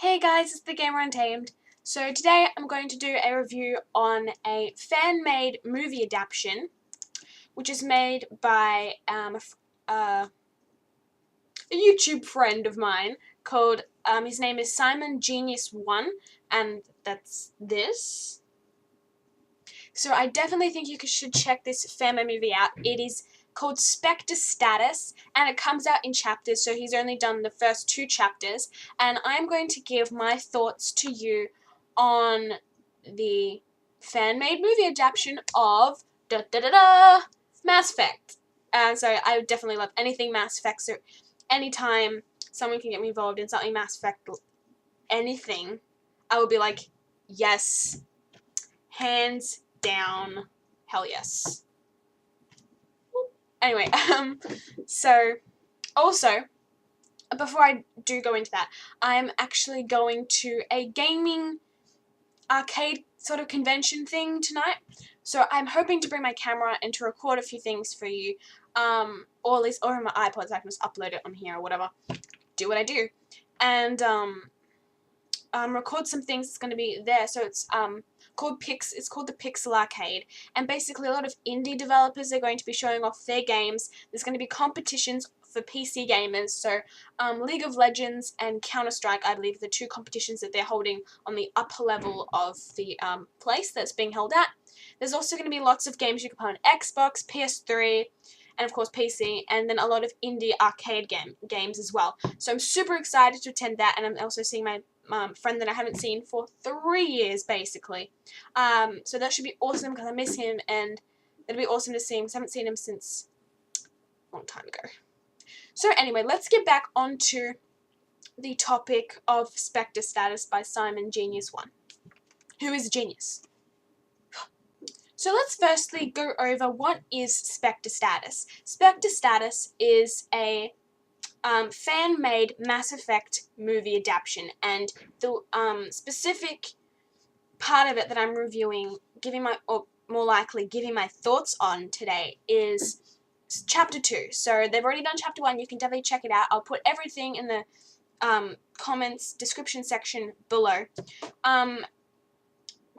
Hey guys, it's the Gamer Untamed. So today I'm going to do a review on a fan-made movie adaptation, which is made by a YouTube friend of mine called, his name is Simon Genius1, and that's this. So I definitely think you should check this fan-made movie out. It is called Spectre Status, and it comes out in chapters, so he's only done the first 2 chapters, and I'm going to give my thoughts to you on the fan-made movie adaptation of Mass Effect. And so I would definitely love anything Mass Effect, so anytime someone can get me involved in something Mass Effect, anything, I would be like, yes, hands down, hell yes. Anyway, so, also, before I do go into that, I'm actually going to a gaming arcade sort of convention thing tonight, so I'm hoping to bring my camera and to record a few things for you, or at least, or on my iPod, so I can just upload it on here or whatever, do what I do, and, record some things that's going to be there. So it's it's called the Pixel Arcade, and basically a lot of indie developers are going to be showing off their games. There's going to be competitions for PC gamers, so League of Legends and Counter-Strike, I believe, are the 2 competitions that they're holding on the upper level of the place that's being held at. There's also going to be lots of games you can play on Xbox, PS3, and of course PC, and then a lot of indie arcade games as well. So I'm super excited to attend that, and I'm also seeing my friend that I haven't seen for 3 years, basically. So that should be awesome because I miss him, and it'll be awesome to see him because I haven't seen him since a long time ago. So anyway, let's get back onto the topic of Spectre Status by Simon Genius1, who is a genius. So let's firstly go over what is Spectre Status. Spectre Status is a fan-made Mass Effect movie adaptation, and the specific part of it that I'm reviewing, or more likely giving my thoughts on today, is Chapter 2. So they've already done Chapter 1, you can definitely check it out. I'll put everything in the comments, description section below.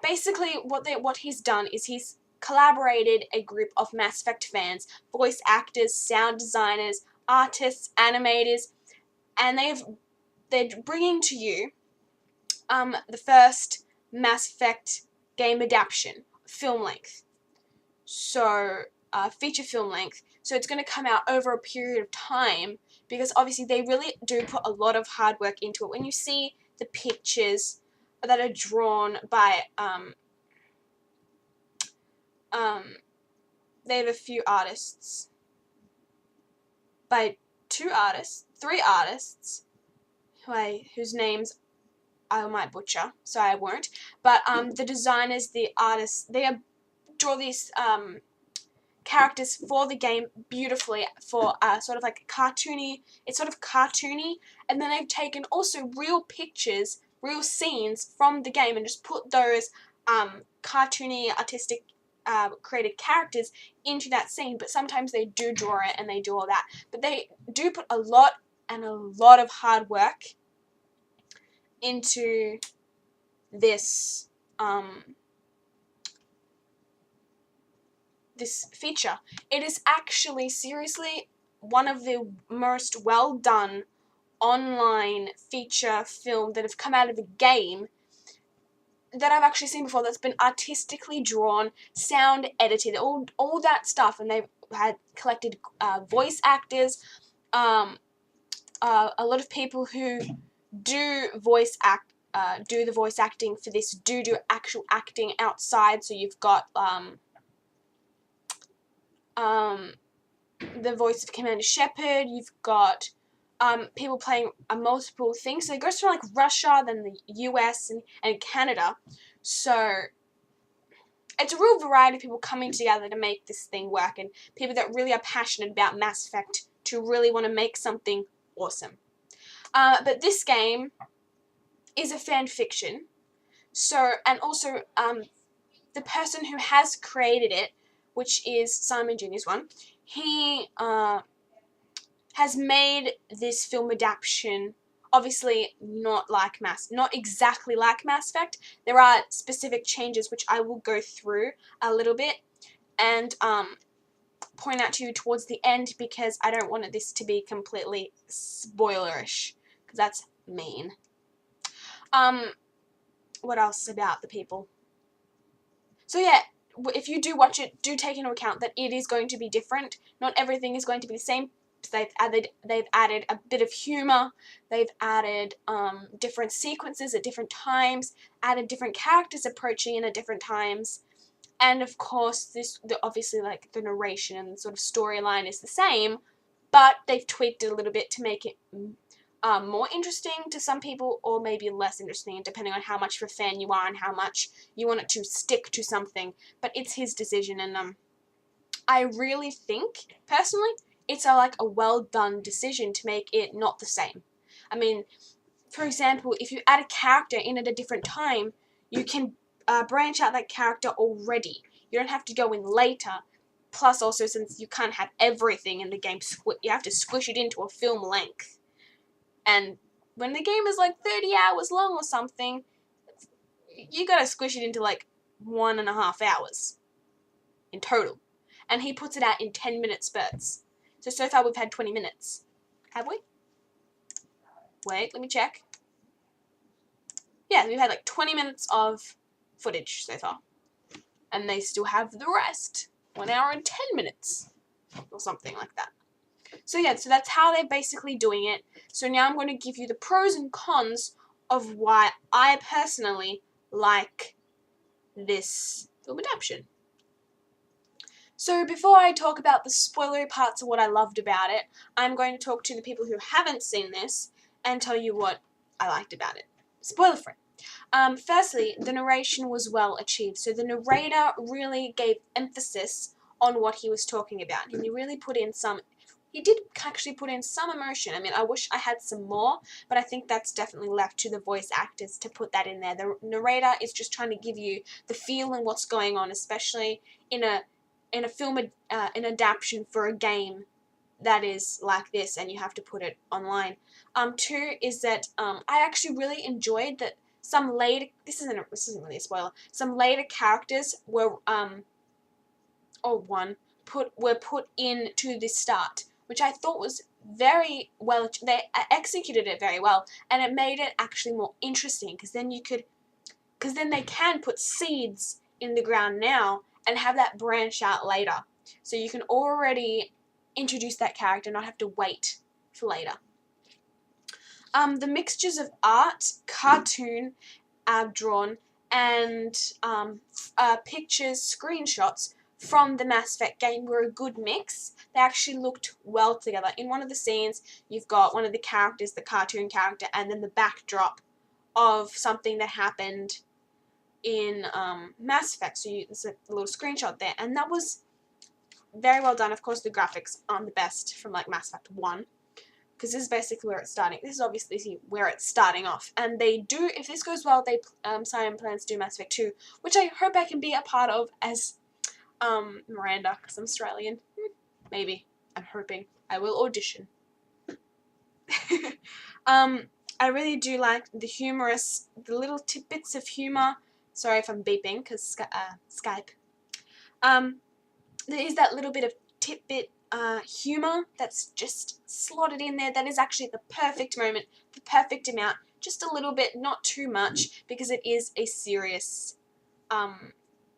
Basically, what he's done is he's collaborated a group of Mass Effect fans, voice actors, sound designers, artists, animators, and they're bringing to you the first Mass Effect game adaptation, film length. So, feature film length. So it's going to come out over a period of time, because obviously they really do put a lot of hard work into it. When you see the pictures that are drawn by, they have a few artists, by 3 artists, whose names I might butcher, so I won't, but the designers, the artists, they draw these characters for the game beautifully, for sort of like cartoony, it's sort of cartoony, and then they've taken also real pictures, real scenes from the game, and just put those cartoony, artistic, created characters into that scene. But sometimes they do draw it and they do all that, but they do put a lot of hard work into this this feature. It is actually seriously one of the most well done online feature film that have come out of a game that I've actually seen before, that's been artistically drawn, sound edited, all that stuff, and they've had collected voice actors, a lot of people who do the voice acting for this, do actual acting outside. So you've got the voice of Commander Shepard, you've got people playing multiple things. So it goes from like Russia, then the US, and Canada. So it's a real variety of people coming together to make this thing work, and people that really are passionate about Mass Effect to really want to make something awesome. But this game is a fan fiction. So, and also the person who has created it, which is Simon Genius1, he has made this film adaptation obviously not exactly like Mass Effect. There are specific changes which I will go through a little bit and point out to you towards the end, because I don't want this to be completely spoilerish, because that's mean. What else about the people? So yeah, if you do watch it, do take into account that it is going to be different. Not everything is going to be the same. They've added a bit of humor. They've added different sequences at different times. Added different characters approaching in at different times. And of course, obviously, like, the narration and sort of storyline is the same, but they've tweaked it a little bit to make it more interesting to some people, or maybe less interesting, depending on how much of a fan you are and how much you want it to stick to something. But it's his decision, and I really think, personally, it's a well done decision to make it not the same. I mean, for example, if you add a character in at a different time, you can branch out that character already. You don't have to go in later. Plus, also, since you can't have everything in the game, you have to squish it into a film length. And when the game is like 30 hours long or something, you gotta squish it into like 1.5 hours in total. And he puts it out in 10-minute spurts. So far we've had 20 minutes. Have we? Wait, let me check. Yeah, we've had like 20 minutes of footage so far. And they still have the rest. 1 hour and 10 minutes. Or something like that. So yeah, so that's how they're basically doing it. So now I'm going to give you the pros and cons of why I personally like this film adaptation. So before I talk about the spoilery parts of what I loved about it, I'm going to talk to the people who haven't seen this and tell you what I liked about it. Spoiler free. Firstly, the narration was well achieved. So the narrator really gave emphasis on what he was talking about. And he did actually put in some emotion. I mean, I wish I had some more, but I think that's definitely left to the voice actors to put that in there. The narrator is just trying to give you the feel and what's going on, especially in a film, an adaptation for a game that is like this, and you have to put it online. Two is that I actually really enjoyed that some later. This isn't really a spoiler. Some later characters were were put into the start, which I thought was very well. They executed it very well, and it made it actually more interesting, because then they can put seeds in the ground now and have that branch out later. So you can already introduce that character, not have to wait for later. The mixtures of art, cartoon, drawn, and pictures, screenshots from the Mass Effect game were a good mix. They actually looked well together. In one of the scenes, you've got one of the characters, the cartoon character, and then the backdrop of something that happened in Mass Effect. So there's a little screenshot there, and that was very well done. Of course, the graphics aren't the best from like Mass Effect 1, because this is basically where it's starting. This is obviously where it's starting off. And they do, if this goes well, Simon plans to do Mass Effect 2, which I hope I can be a part of as Miranda, because I'm Australian. Maybe. I'm hoping. I will audition. I really do like the little tidbits of humour. Sorry if I'm beeping, because Skype. There is that little bit of tidbit humour that's just slotted in there. That is actually the perfect moment, the perfect amount. Just a little bit, not too much, because it is a serious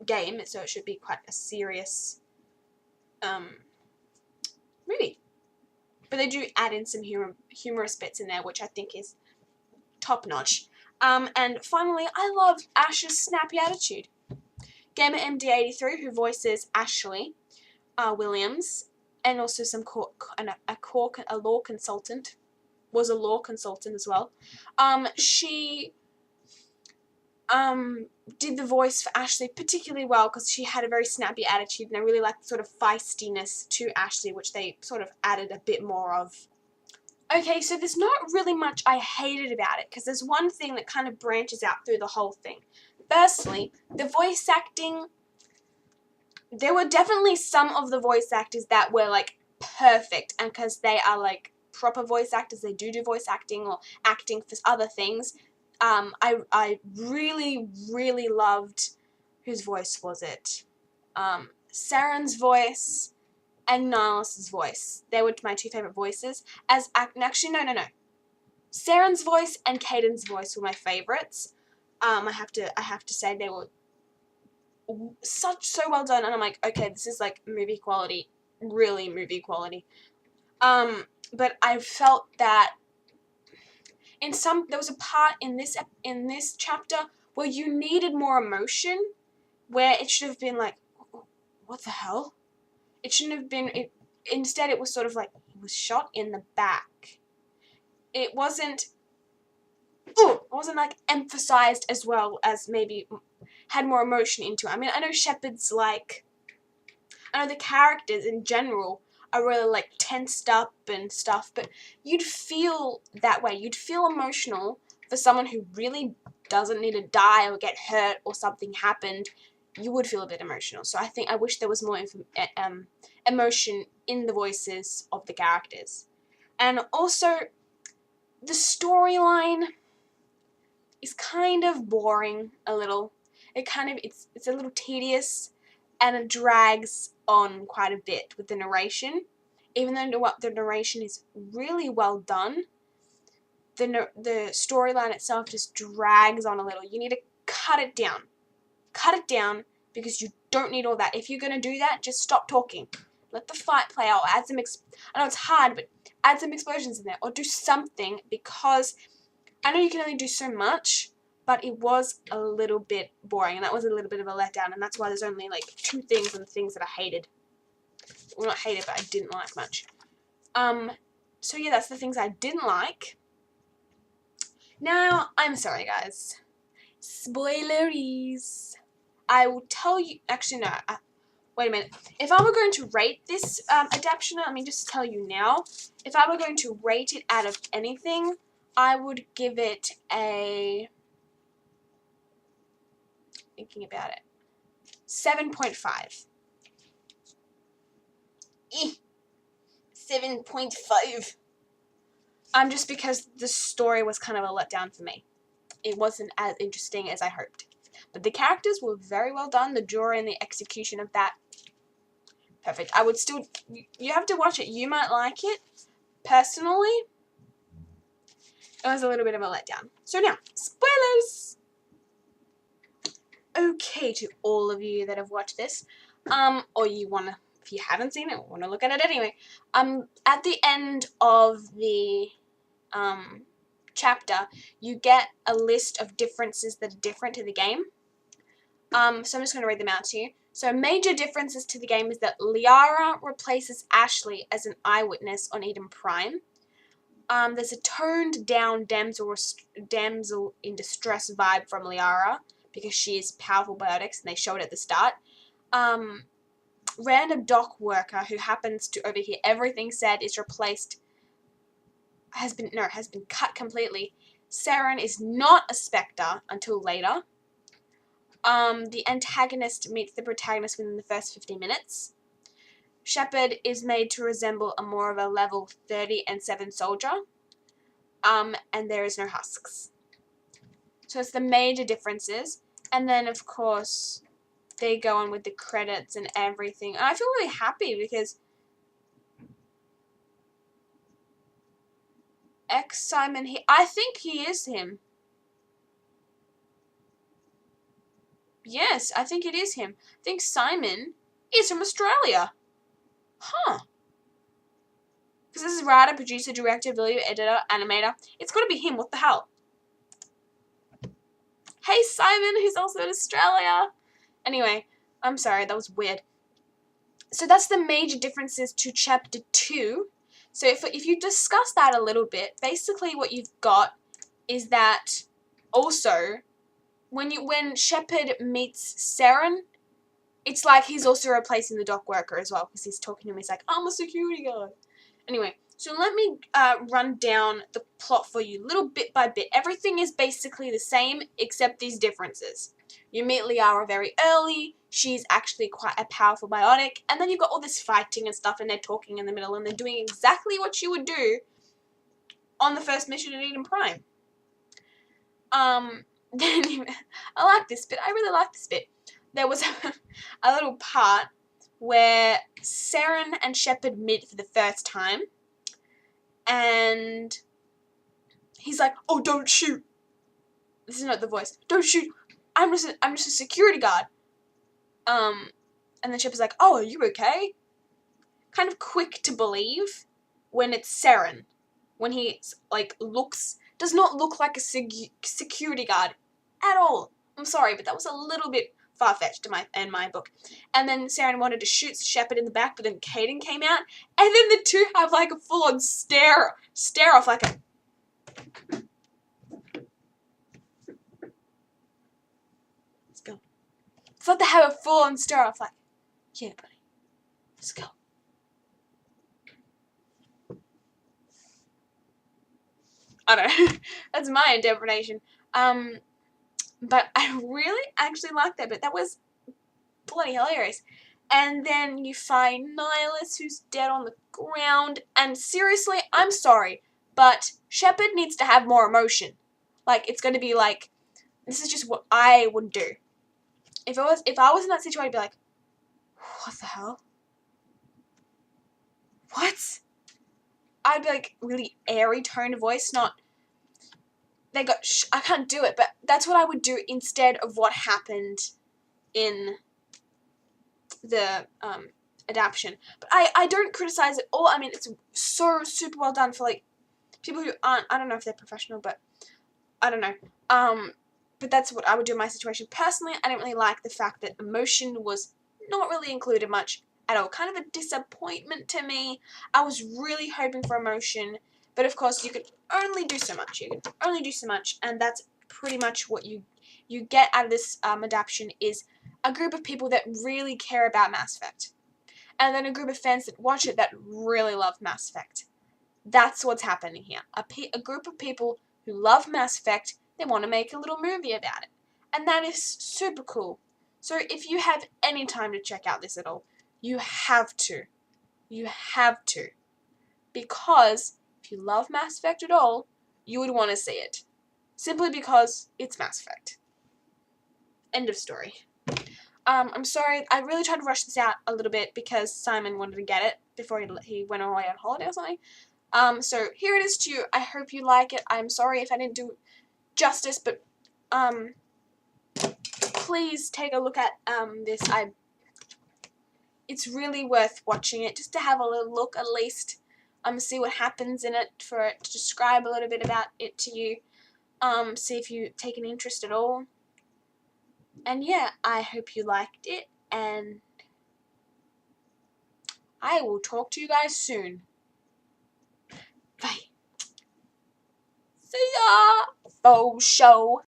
game, so it should be quite a serious movie. But they do add in some humorous bits in there, which I think is top notch. And finally, I love Ash's snappy attitude. Gamer MD83, who voices Ashley Williams, and also a law consultant, was a law consultant as well. She did the voice for Ashley particularly well, because she had a very snappy attitude, and I really liked the sort of feistiness to Ashley, which they sort of added a bit more of. Okay, so there's not really much I hated about it, because there's one thing that kind of branches out through the whole thing. Firstly, the voice acting. There were definitely some of the voice actors that were like perfect, and because they are like proper voice actors, they do voice acting or acting for other things. I really, really loved, whose voice was it? Saren's voice and Niles' voice. They were my two favourite voices. Actually, no. Saren's voice and Caden's voice were my favourites. I have to say they were so well done, and I'm like, okay, this is like movie quality, really movie quality. But I felt that there was a part in this chapter where you needed more emotion, where it should have been like, what the hell? It shouldn't have been. Instead, it was sort of like he was shot in the back. It wasn't like emphasized as well as maybe had more emotion into it. I mean, I know the characters in general are really like tensed up and stuff, but you'd feel that way. You'd feel emotional for someone who really doesn't need to die or get hurt or something happened. You would feel a bit emotional. So I wish there was more emotion in the voices of the characters. And also, the storyline is kind of boring a little. It's a little tedious, and it drags on quite a bit with the narration. Even though the narration is really well done, the storyline itself just drags on a little. You need to cut it down. Cut it down, because you don't need all that. If you're going to do that, just stop talking. Let the fight play out. Add some I know it's hard, but add some explosions in there. Or do something, because I know you can only do so much, but it was a little bit boring, and that was a little bit of a letdown, and that's why there's only like 2 things and things that I hated. Well, not hated, but I didn't like much. So yeah, that's the things I didn't like. Now, I'm sorry, guys. Spoileries. I will tell you... Actually, no. Wait a minute. If I were going to rate this adaptation, let me just tell you now. If I were going to rate it out of anything, I would give it a... Thinking about it. 7.5. 7.5. Just because the story was kind of a letdown for me. It wasn't as interesting as I hoped. But the characters were very well done. The drawing and the execution of that, perfect. I would still... You have to watch it. You might like it. Personally, it was a little bit of a letdown. So now, spoilers! Okay, to all of you that have watched this, or you want to, if you haven't seen it, want to look at it anyway, at the end of the chapter, you get a list of differences that are different to the game. So I'm just going to read them out to you. So major differences to the game is that Liara replaces Ashley as an eyewitness on Eden Prime. There's a toned down damsel in distress vibe from Liara, because she is powerful biotics, and they show it at the start. Random dock worker who happens to overhear everything said is replaced. Has been cut completely. Saren is not a Spectre until later. The antagonist meets the protagonist within the first 15 minutes. Shepard is made to resemble more of a level 30 and 7 soldier. And there is no husks. So it's the major differences. And then, of course, they go on with the credits and everything. And I feel really happy because Simon, I think he is him. Yes, I think it is him. I think Simon is from Australia. Huh. Because this is writer, producer, director, video editor, animator. It's got to be him. What the hell? Hey, Simon, who's also in Australia. Anyway, I'm sorry, that was weird. So that's the major differences to Chapter 2. So if you discuss that a little bit, basically what you've got is that also when Shepard meets Saren, it's like he's also replacing the dock worker as well, because he's talking to him. He's like, I'm a security guard. Anyway, so let me run down the plot for you little bit by bit. Everything is basically the same except these differences. You meet Liara very early. She's actually quite a powerful biotic. And then you've got all this fighting and stuff, and they're talking in the middle, and they're doing exactly what you would do on the first mission in Eden Prime. Then I like this bit. I really like this bit. There was a little part where Saren and Shepard meet for the first time, and he's like, "Oh, don't shoot." This is not the voice. "Don't shoot. I'm just a security guard." And then Shepard's like, "Oh, are you okay?" Kind of quick to believe when it's Saren, when he like does not look like a security guard at all. I'm sorry, but that was a little bit far-fetched in my book. And then Saren wanted to shoot Shepard in the back, but then Caden came out, and then the two have like a full-on stare off, like a. Let's go. It's like they have a full-on stare off, like, yeah, buddy, let's go. I don't know. That's my interpretation. But I really actually liked that bit. That was bloody hilarious. And then you find Nihilus, who's dead on the ground. And seriously, I'm sorry, but Shepard needs to have more emotion. Like, it's going to be like, this is just what I would do. If I was in that situation, I'd be like, what the hell? What? I'd be like really airy tone of voice, not. I can't do it, but that's what I would do instead of what happened in the adaption. But I don't criticize it all. I mean, it's so super well done for like people who aren't. I don't know if they're professional, but I don't know. But that's what I would do in my situation. Personally, I didn't really like the fact that emotion was not really included much at all. Kind of a disappointment to me. I was really hoping for emotion, but of course you can only do so much. You can only do so much, and that's pretty much what you get out of this adaptation is a group of people that really care about Mass Effect, and then a group of fans that watch it that really love Mass Effect. That's what's happening here. A group of people who love Mass Effect, they want to make a little movie about it, and that is super cool. So if you have any time to check out this at all, you have to. You have to. Because if you love Mass Effect at all, you would want to see it. Simply because it's Mass Effect. End of story. I'm sorry, I really tried to rush this out a little bit because Simon wanted to get it before he went away on holiday or something. So here it is to you. I hope you like it. I'm sorry if I didn't do justice, but please take a look at this. It's really worth watching it just to have a little look at least. See what happens in it, for it to describe a little bit about it to you. See if you take an interest at all. And yeah, I hope you liked it, and I will talk to you guys soon. Bye. See ya! Faux show.